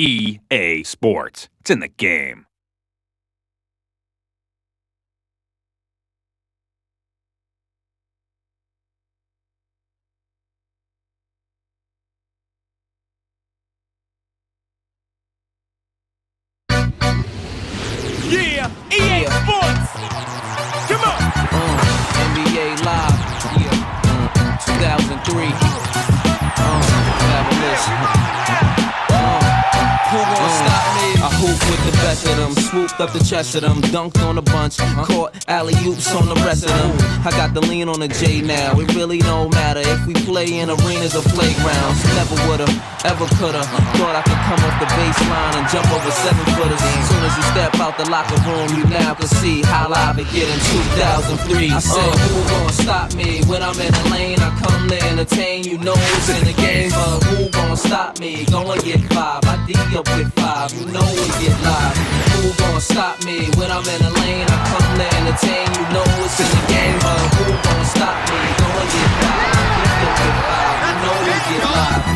EA Sports. It's in the game. Yeah, EA Sports. Come on. NBA Live. Yeah. 2003. Fabolous. Who gon' stop me? I hoop with the best of them. Swooped up the chest of them. Dunked on a bunch. Caught alley-oops on the rest of them. I got the lean on the J now. It really don't matter if we play in arenas or playgrounds. Never would've, ever could've. Thought I could come off the baseline and jump over 7-footers. Soon as you step out the locker room, you now can see how live it get in 2003. I said, who gon' stop me? When I'm in the lane, I come to entertain. You know it's in the game, but who gon' stop me? Go and get 5. I D up with 5. You know we get live. Who gon' stop me? When I'm in the lane, I come to entertain. You know it's in the game, but who gon' stop me? Go and get 5. I D up with 5. You know we get live.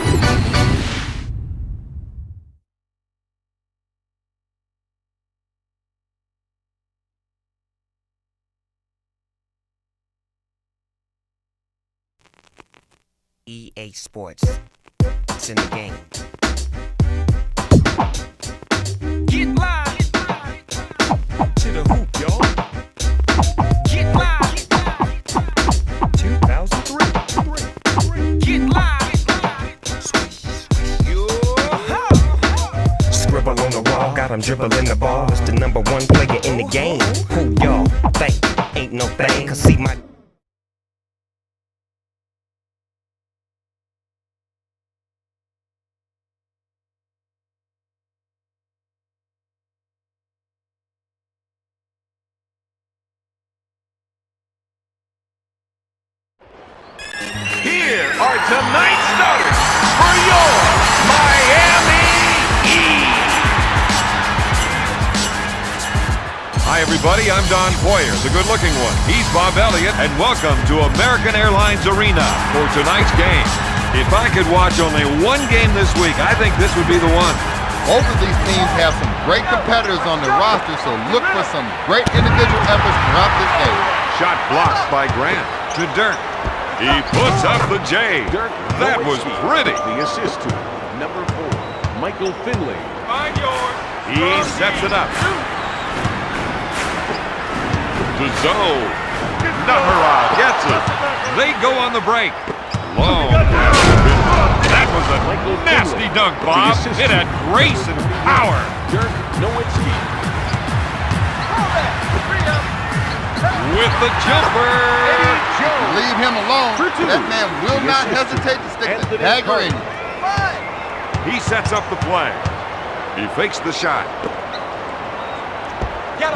EA Sports. It's in the game. Get live. To the hoop, y'all. Get live. 2003. Get live. Scribble on the wall, got him dribbling the ball. It's the number one player in the game. Who y'all think? Ain't no thing, cause see my Here are tonight's starters for your Miami Heat. Hi, everybody. I'm Don Poyer, the good-looking one. He's Bob Elliott, and welcome to American Airlines Arena for tonight's game. If I could watch only one game this week, I think this would be the one. Both of these teams have some great competitors on their roster, so look for some great individual efforts throughout this game. Shot blocked by Grant to Dirk. He puts up the J. That was pretty. The assist to number 4, Michael Finley. Find yours. He sets it up. To Zoe. Navarra gets it. They go on the break. Long. That was a nasty dunk, Bob. It had grace and power. Dirk Nowitzki. With the jumper. Leave him alone. That man will not hesitate to stick the dagger in you. He sets up the play. He fakes the shot.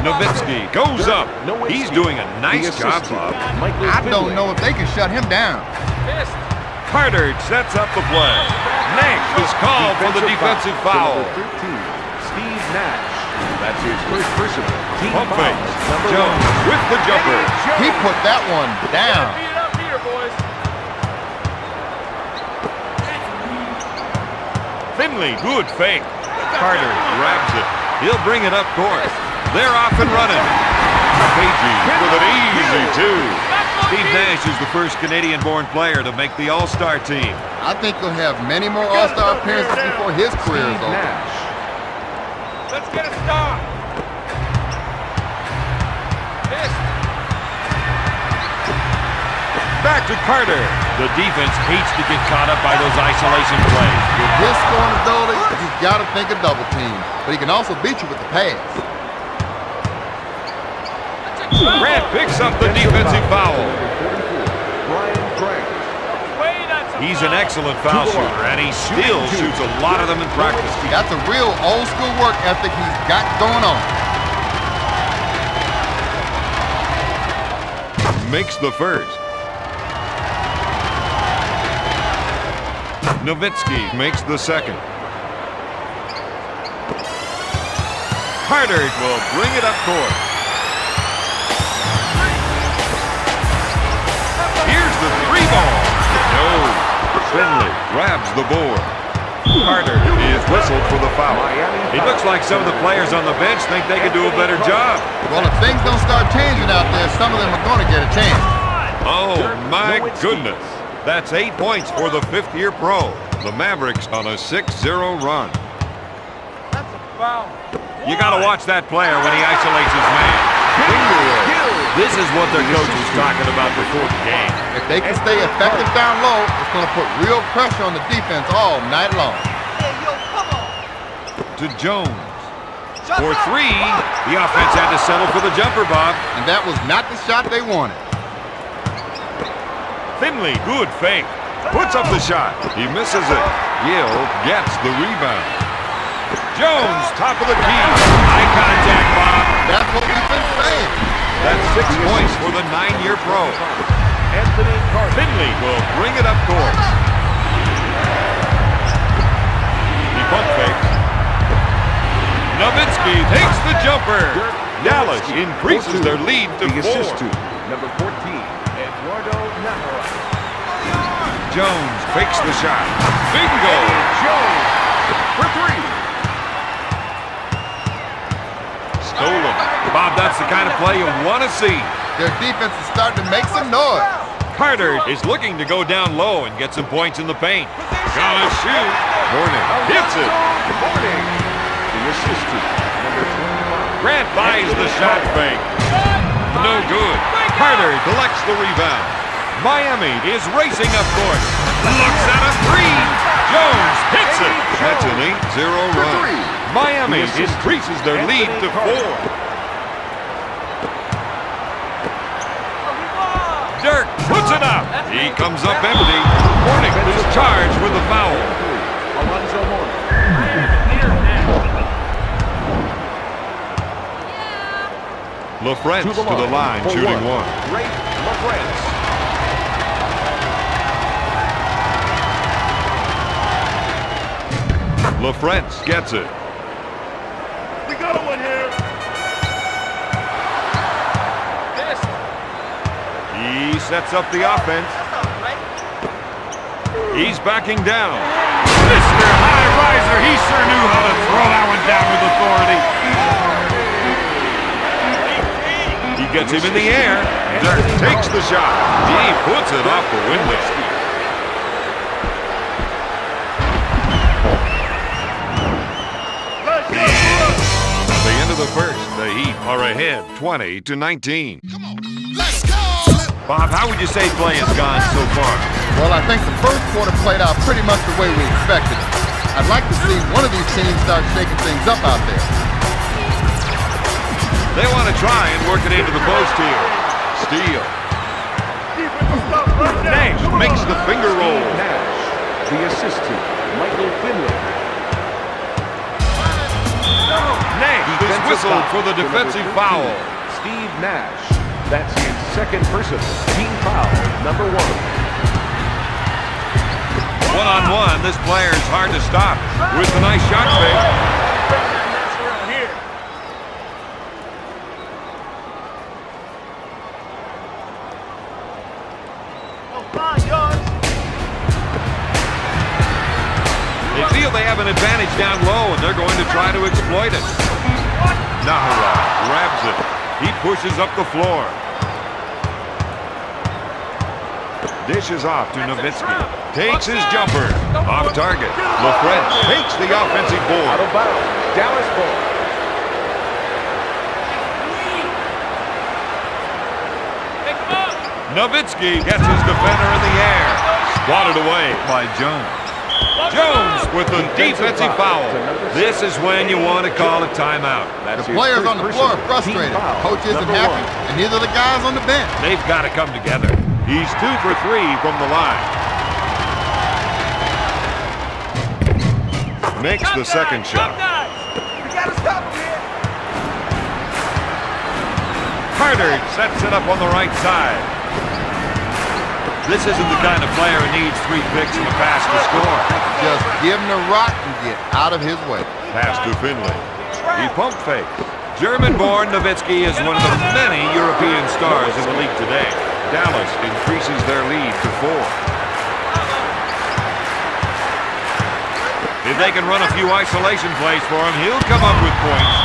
Nowitzki goes up. He's doing a nice job, Bob. I don't know if they can shut him down. Carter sets up the play. Next is called for the defensive foul. Steve Nash. That's his first personal. Pump fake. Jones with the jumper. He put that one down. Finley, good fake. Carter grabs it. He'll bring it up court. They're off and running. Pagey with an easy 2. Steve Nash is the first Canadian-born player to make the All-Star team. I think he'll have many more All-Star appearances before his career is over. Let's get a start. Back to Carter. The defense hates to get caught up by those isolation plays. With his scoring ability, he's got to think a double team. But he can also beat you with the pass. Grant picks up the defensive foul. He's an excellent foul shooter, and he still shoots a lot of them in practice. That's a real old-school work ethic he's got going on. Makes the first. Nowitzki makes the second. Carter will bring it up court. Here's the 3 ball. No. Finley grabs the board. Carter is whistled for the foul. It looks like some of the players on the bench think they can do a better job. Well, if things don't start changing out there, some of them are going to get a chance. Oh, my goodness. That's 8 points for the fifth-year pro. The Mavericks on a 6-0 run. That's a foul. You got to watch that player when he isolates his man. This is what their coach was talking about before the game. If they can stay effective down low, it's going to put real pressure on the defense all night long. To Jones. For three, the offense had to settle for the jumper, Bob. And that was not the shot they wanted. Finley, good fake. Puts up the shot. He misses it. Gill gets the rebound. Jones, top of the key. Eye contact, Bob. That's what we've been saying. That's 6 points for the 9-year pro. Anthony Carter. Finley will bring it up court. He pump fakes. Nowitzki takes the jumper. Dallas increases their lead to 4. The assist to number 14, Eduardo Navarro. Jones fakes the shot. Bingo! Jones for 3. Stolen. Bob, that's the kind of play you want to see. Their defense is starting to make some noise. Carter is looking to go down low and get some points in the paint. Gonna shoot. Hornet hits it. Morning. The assist to number 25. Grant buys the shot fake. No good. Carter collects the rebound. Miami is racing up court. Looks at a three. Jones hits it. That's an 8-0 run. Miami increases their lead to 4. Dirk puts it up. He comes up empty. Hornick is charged with the foul. Alonzo Mourning. LaFrentz to the line, shooting 1. Great LaFrentz. LaFrentz gets it. We got one here. He sets up the offense. He's backing down. Mr. High Riser, he sure knew how to throw that one down with authority. He gets him in the air. Dirk takes the shot. He puts it off the window. At the end of the first, the Heat are ahead 20-19. Bob, how would you say play has gone so far? Well, I think the first quarter played out pretty much the way we expected it. I'd like to see one of these teams start shaking things up out there. They want to try and work it into the post here. Steal. Nash makes the finger roll. Nash. The assist to Michael Finley. Nash is whistled for the defensive foul. Steve Nash. That's his second personal team foul, number 1. One-on-one, this player is hard to stop with a nice shot fake. They feel they have an advantage down low, and they're going to try to exploit it. Nahara grabs it. He pushes up the floor. Dishes off to Nowitzki. Takes his jumper. Off target. LaFrentz takes the offensive board. Out of bounds. Dallas ball. Nowitzki gets his defender in the air. Swatted away by Jones. Jones with the defensive foul. This is when you want to call a timeout. The players on the floor are frustrated. Coach isn't happy, and neither the guys on the bench. They've got to come together. He's 2 for 3 from the line. Makes the second shot. We gotta stop him here. Carter sets it up on the right side. This isn't the kind of player who needs 3 picks and a pass to score. Just give him the rock and get out of his way. Pass to Finley. He pump fakes. German-born Nowitzki is one of the many European stars in the league today. Dallas increases their lead to 4. If they can run a few isolation plays for him, he'll come up with points.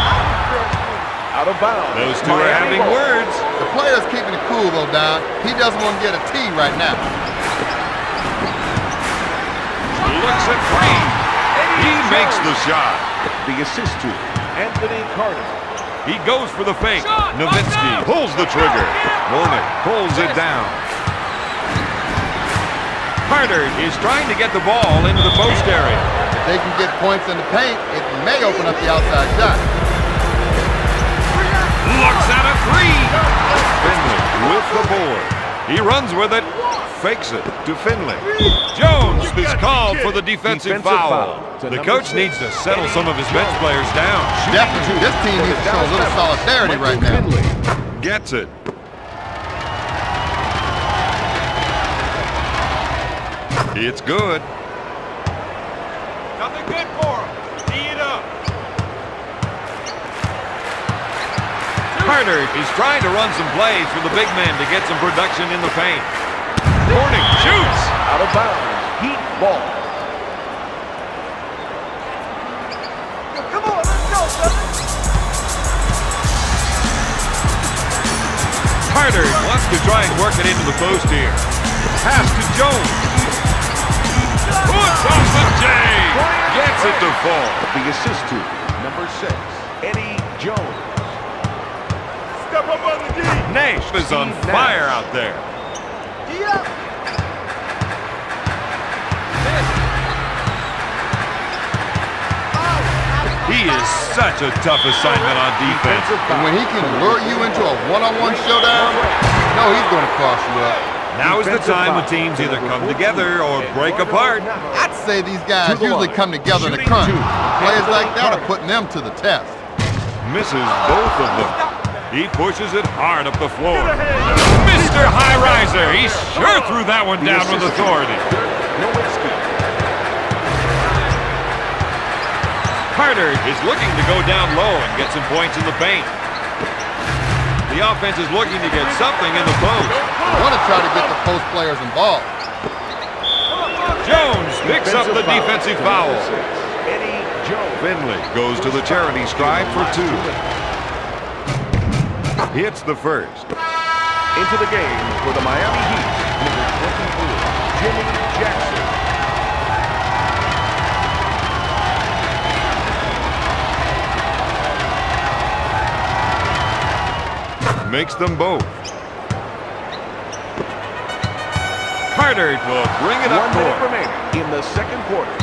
Out of bounds. Those two are having words. The player's keeping it cool, though, Don. He doesn't want to get a tee right now. Looks at three. He makes the shot. The assist to Anthony Carter. He goes for the fake. Nowitzki pulls the trigger. Womack pulls it down. Carter is trying to get the ball into the post area. If they can get points in the paint, it may open up the outside shot. Looks at a three. Finley with the board. He runs with it. Fakes it to Finley. Jones is called for the defensive foul. The coach needs to settle some of his bench players down. Definitely, this team needs to show a little solidarity right now. Gets it. It's good. Nothing good for him. Tee it up. Carter is trying to run some plays for the big man to get some production in the paint. Gordon shoots. Out of bounds. Heat ball. Come on, let's go, brother. Carter wants to try and work it into the post here. Pass to Jones. Puts off the J. Gets it to fall. The assist to number 6, Eddie Jones. Step up on the D. Nash is on fire out there. Tee up. He is such a tough assignment on defense. And when he can lure you into a one-on-one showdown, you know he's going to cross you up. Now is the time when teams either come together or break apart. I'd say these guys usually come together in a crunch. Players like that are putting them to the test. Misses both of them. He pushes it hard up the floor. Mr. High Riser, he sure threw that one down with authority. Carter is looking to go down low and get some points in the paint. The offense is looking to get something in the post. You want to try to get the post players involved. Jones picks up the defensive foul. Eddie Jones. Finley goes to the charity stripe for 2. Hits the first. Into the game for the Miami Heat, number 24, Jimmy Jackson. Makes them both. Carter will bring it up 1 minute court. remaining in the second quarter.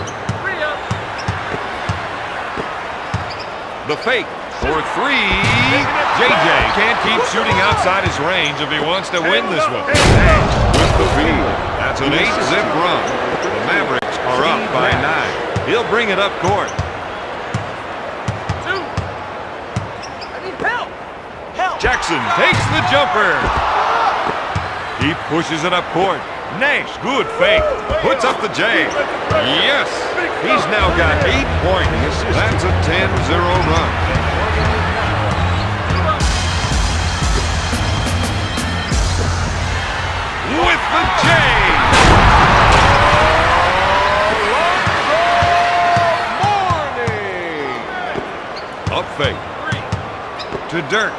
The fake for 3. JJ can't keep shooting outside his range if he wants to win this one. With the feed. That's an 8-zip run. The Mavericks are up by 9. He'll bring it up court. Jackson takes the jumper. He pushes it up court. Nash, good fake. Puts up the J. Yes. He's now got 8 points. That's a 10-0 run. With the J. Up fake. To Dirk.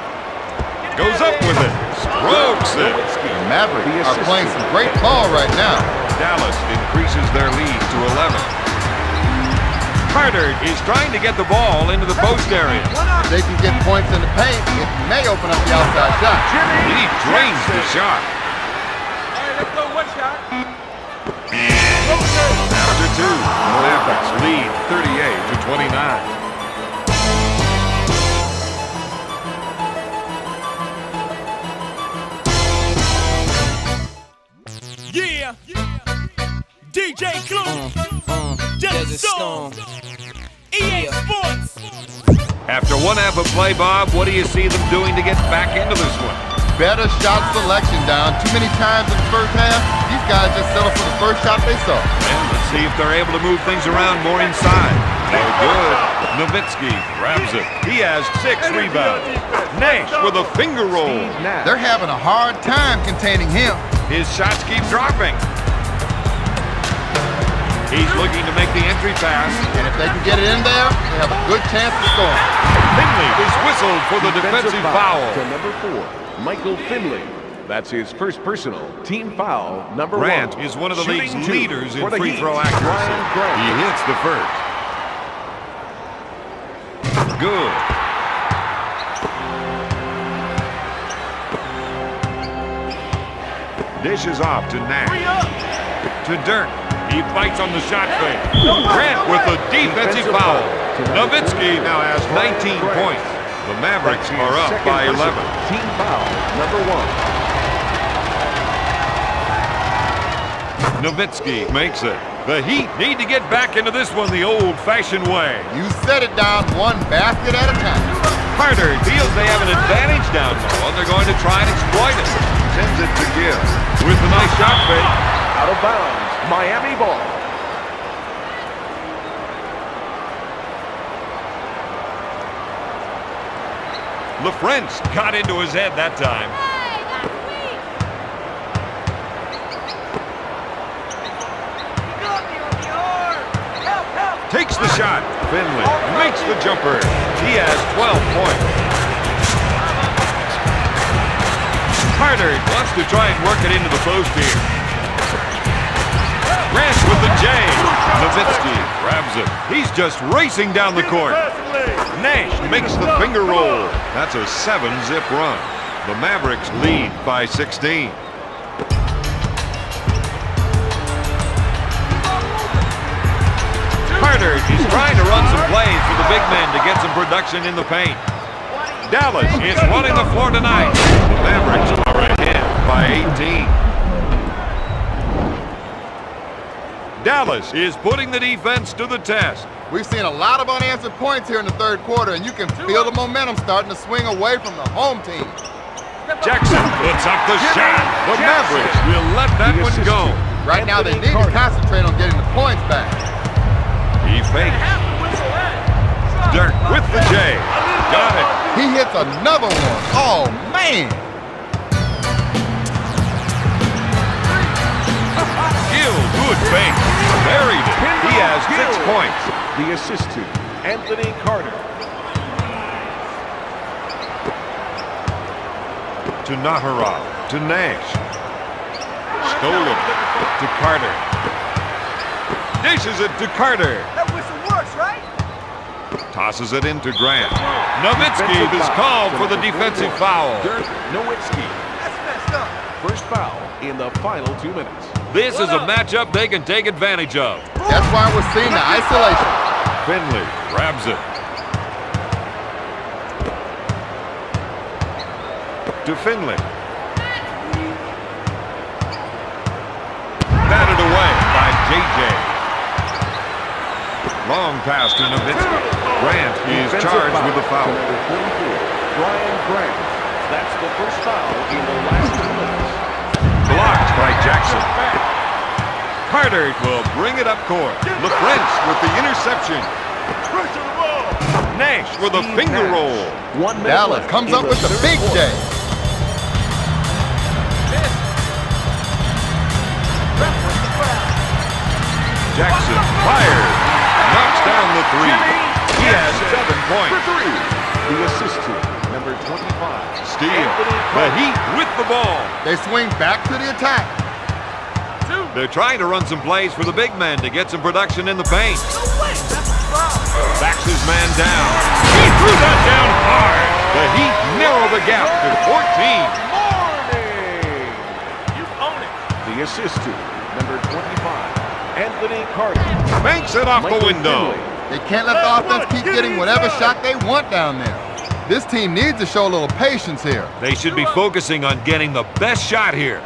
Goes up with it. Strokes it. The Mavericks are playing some great ball right now. Dallas increases their lead to 11. Carter is trying to get the ball into the post area. If they can get points in the paint, it may open up the outside shot. He drains the shot. All right, let's go one shot. After 2, Mavericks lead 38-29. Yeah, DJ Clue, Desert Storm, EA Sports. After 1 half of play, Bob, what do you see them doing to get back into this one? Better shot selection, Don. Too many times in the first half, these guys just settle for the first shot they saw. And let's see if they're able to move things around more inside. They're good. Nowitzki grabs it. He has 6 rebounds. Nash with a finger roll. They're having a hard time containing him. His shots keep dropping. He's looking to make the entry pass. And if they can get it in there, they have a good chance of scoring. Finley is whistled for the defensive foul. To number 4, Michael Finley. That's his first personal team foul, number 1. Grant is one of the league's Shooting 2 leaders in for the free Heat, throw accuracy. Ryan Grant. He hits the first. Good. Dishes off to Nash. To Dirk. He fights on the shot fake. Grant with a defensive foul. Nowitzki now has 19 points. The Mavericks are up by 11. Team foul, number 1. Nowitzki makes it. The Heat need to get back into this one the old-fashioned way. You set it down one basket at a time. Carter feels they have an advantage down low, and they're going to try and exploit it. Sends it to Gill with a nice shot fake. Out of bounds, Miami ball. LaFrentz got into his head that time. Takes the shot. Finley makes the jumper. He has 12 points. Carter wants to try and work it into the post here. Grant with the J. Nowitzki grabs it. He's just racing down the court. Nash makes the finger roll. That's a 7-zip run. The Mavericks lead by 16. Carter is trying to run some plays for the big men to get some production in the paint. Dallas is running the floor tonight. The Mavericks are ahead by 18. Dallas is putting the defense to the test. We've seen a lot of unanswered points here in the third quarter, and you can feel the momentum starting to swing away from the home team. Jackson puts up the shot. The Mavericks will let that one go. Right now, they need to concentrate on getting the points back. He fakes. Dirk with the J. Got it. He hits another one. Oh, man. Gill, good fake. Buried it. He has 6 points. The assist to Anthony Carter. To Naharov. To Nash. Stolen. To Carter. Dishes it to Carter. That whistle works, right? Tosses it into Grant. Nowitzki is called for the defensive foul. Dirk Nowitzki. That's messed up. First foul in the final 2 minutes. This is a matchup they can take advantage of. That's why we're seeing the isolation. Finley grabs it. To Finley. Batted away by JJ. Long pass to Nowitzki. Grant is charged with the foul. Ryan Grant. That's the first foul in the last 2 minutes. Blocked by Jackson. Carter will bring it up court. LaFrentz with the interception. Nash with a finger roll. 1 minute Dallas left comes in up with the third big quarter. J. Jackson fires. Knocks down the three. He has 7 points. The assist to number 25. Steal. The Heat with the ball. They swing back to the attack. They're trying to run some plays for the big men to get some production in the paint. Backs his man down. He threw that down hard. The Heat narrow the gap to 14. You own it. The assist to number 25. Anthony Carter. Banks it off the window. They can't let the offense keep getting whatever shot they want down there. This team needs to show a little patience here. They should be focusing on getting the best shot here.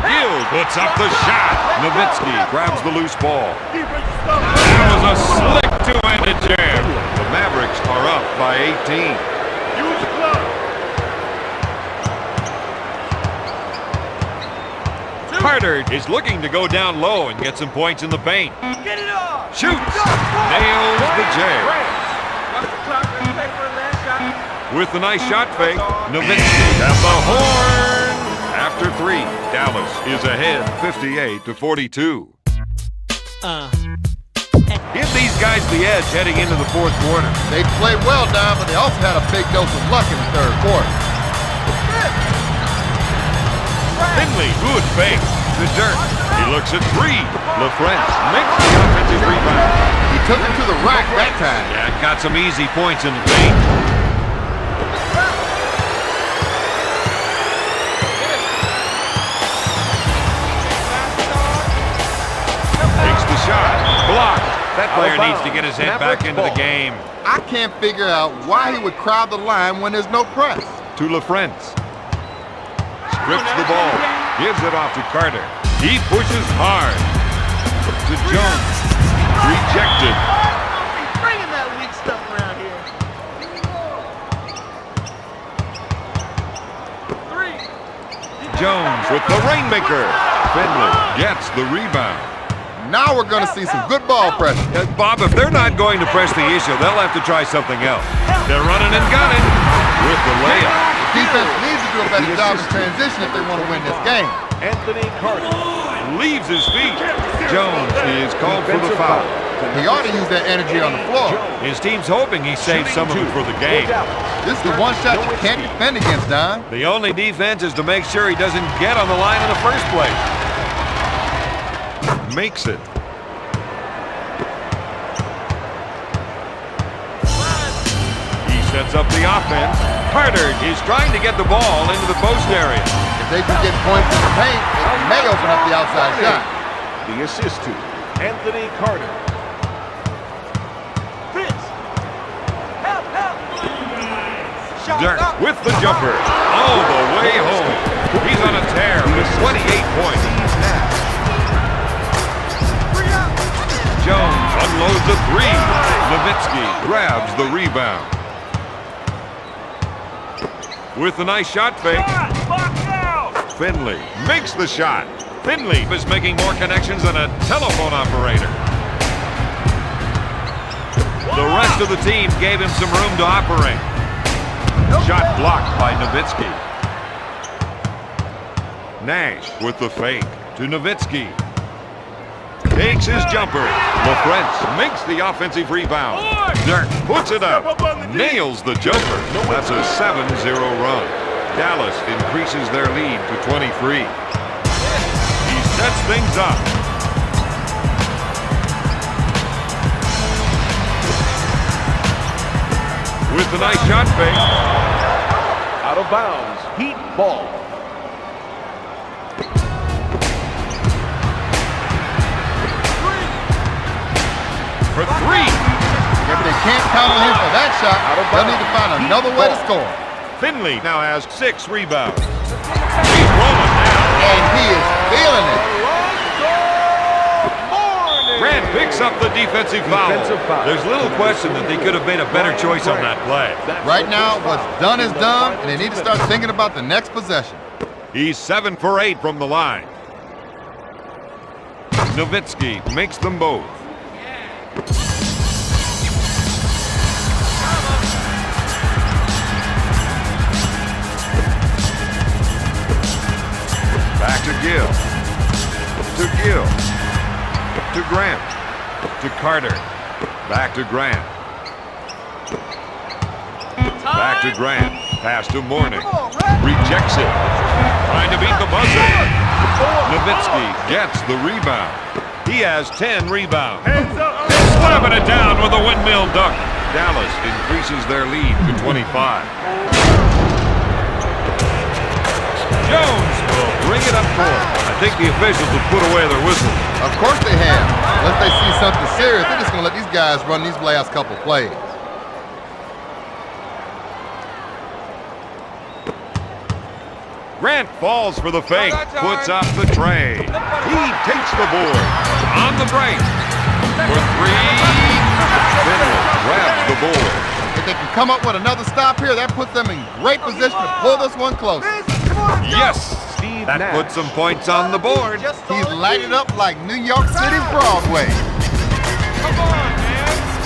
Gill puts up the shot. Nowitzki grabs the loose ball. That was a slick two-handed jam. The Mavericks are up by 18. Use glove. Carter is looking to go down low and get some points in the paint. Get it on. Shoots. Nails the jam. Watch the clock. Let's pay for a last shot. With the nice shot fake, Nowitzki at the horn. After 3, Dallas is ahead 58-42. Give these guys the edge heading into the fourth quarter. They played well, Don, but they also had a big dose of luck in the third quarter. Finley, good fake. To Dirk. He looks at three. LaFrance makes the offensive rebound. He took it to the rack that time. Yeah, got some easy points in the paint. Takes the shot. Blocked. That player needs to get his head back into the game. I can't figure out why he would crowd the line when there's no press. To LaFrance. Strips the ball. Gives it off to Carter. He pushes hard. To Jones. Rejected. Bringing that weak stuff around here. Jones with the rainmaker. Finley gets the rebound. Now we're going to see some good ball pressure. Bob, if they're not going to press the issue, they'll have to try something else. They're running and gunning with the layup. Defense needs to do a better job in transition if they want to win this game. Anthony Carter. Leaves his feet. Jones is called for the foul. He ought to use that energy on the floor. His team's hoping he saves some of it for the game. This is the one shot you can't defend against, Don. The only defense is to make sure he doesn't get on the line in the first place. Makes it. He sets up the offense. Carter is trying to get the ball into the post area. If they can get points in the paint, it may open up the outside shot. The assist to Anthony Carter. Dirk with the jumper. All the way home. He's on a tear with 28 points. Jones unloads a three. Nowitzki grabs the rebound. With a nice shot fake. Finley makes the shot. Finley is making more connections than a telephone operator. The rest of the team gave him some room to operate. Shot blocked by Nowitzki. Nash with the fake to Nowitzki. Takes his jumper. LaFrance makes the offensive rebound. Dirk puts it up. Nails the jumper. That's a 7-0 run. Dallas increases their lead to 23. He sets things up. With the nice shot fake. Out of bounds. Heat ball. For three. If they can't count on him for that shot, they'll need to find another way to score. Finley now has 6 rebounds. He's rolling now. And he is feeling it. Grant picks up the defensive foul. There's little question that they could have made a better choice on that play. Right now, what's done is done, and they need to start thinking about the next possession. He's 7 for 8 from the line. Nowitzki makes them both. Back to Gill. To Gill. To Grant. To Carter. Back to Grant. Back to Grant. Pass to Mourning. Rejects it. Trying to beat the buzzer. Nowitzki gets the rebound. He has 10 rebounds. Slamming it down with a windmill dunk. Dallas increases their lead to 25. Jones will bring it up court. I think the officials have put away their whistles. Of course they have. Unless they see something serious, they're just going to let these guys run these last couple plays. Grant falls for the fake, puts up the tray. He takes the board. On the break. For three. Finley grabs the board. If they can come up with another stop here, that puts them in great position to pull this one closer. Yes! That puts some points on the board. He's lighted up like New York City's Broadway.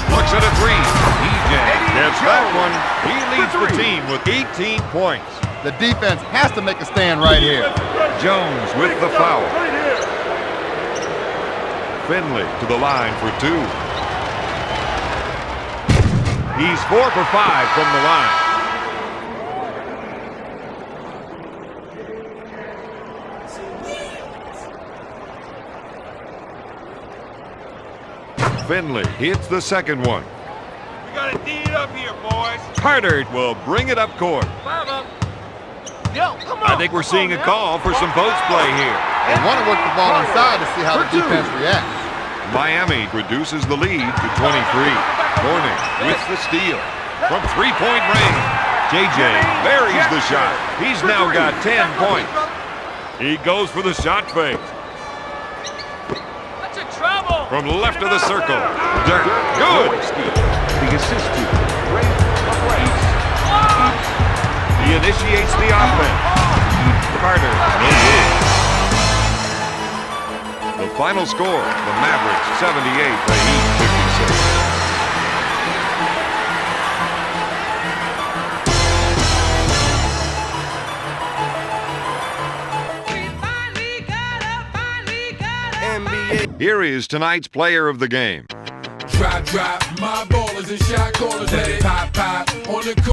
Looks at a three. EJ gets that one. He leads the team with 18 points. The defense has to make a stand right here. Jones with the foul. Finley to the line for 2. He's 4 for 5 from the line. Finley hits the second one. We gotta D it up here, boys. Carter will bring it up court. 5 up. Yo, come on. I think we're seeing a call for some post play here. They want to work the ball inside to see how the defense reacts. Miami reduces the lead to 23. Corning with the steal from three-point range. JJ buries the shot. He's now got 10 points. He goes for the shot fake. That's a trouble. From left of the circle. Dirk. Good. The assist to Ray Mavericks. He initiates the offense. Carter. No good. The final score, the Mavericks 78, the Heat 56. Here is tonight's player of the game. Drop, my ballers and shot callers, let it pop, on the